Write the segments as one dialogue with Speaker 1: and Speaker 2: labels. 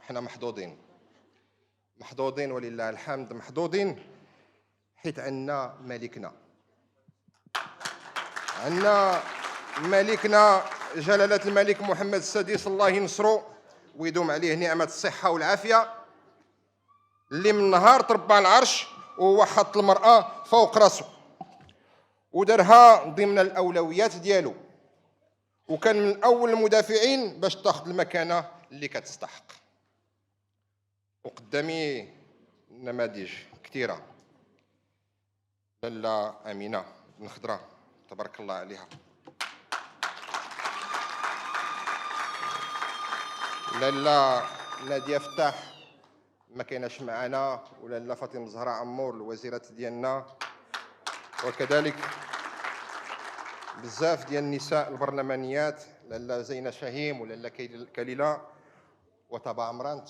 Speaker 1: حنا محظوظين ولله الحمد، محظوظين حيت عندنا ملكنا جلالة الملك محمد السادس الله ينصرو ويدوم عليه نعمة الصحة والعافية، اللي من نهار تربى العرش وهو حط المرأة فوق راسه ودارها ضمن الأولويات ديالو، وكان من أول المدافعين باش تاخذ المكانة اللي كتستحق. وقدامي نماذج كثيرة، لاله أمينة بن خضرة تبارك الله عليها، لاله نادية فتاح ما كايناش معنا، ولاله فاطمة الزهراء عمور الوزيرة ديالنا، وكذلك بزاف ديال النساء البرلمانيات، لاله زينة شاهيم ولاله كليلة وطبا عمرانت،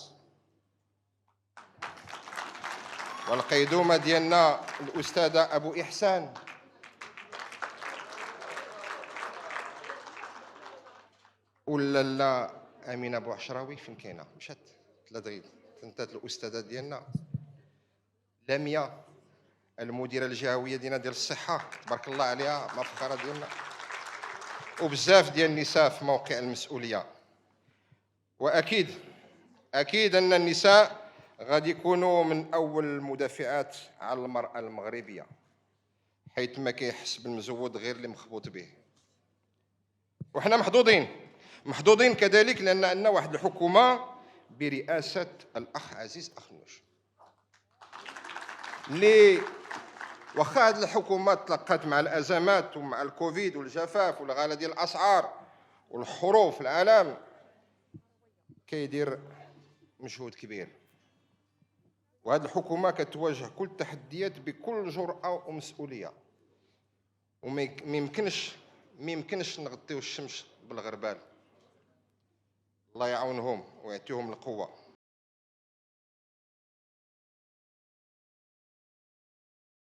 Speaker 1: والقيدومة ديالنا الأستاذة أبو إحسان، ولاله أمينة أبو عشراوي فين كاينة؟ مشات تنتات الأستاذة ديالنا لميا المديرة الجهوية ديالنا ديال الصحة تبارك الله عليها مفخرة ديالنا، وبزاف ديال النساء في موقع المسؤولية. وأكيد أن النساء غادي يكونوا من أول المدافعات على المرأة المغربية، حيث ما كيحس بالمزود غير اللي مخبوط به. وحنا محظوظين كذلك لأن عندنا واحد الحكومة برئاسة الأخ عزيز أخنوش، اللي واخا هذه الحكومة تلقات مع الأزمات ومع الكوفيد والجفاف والغلاء ديال الأسعار والحروب في العالم، كيدير مجهود كبير. وهذه الحكومة كتواجه كل التحديات بكل جرأة ومسؤولية، وما يمكنش نغطيو الشمس بالغربال. الله يعاونهم ويعطيهم القوة.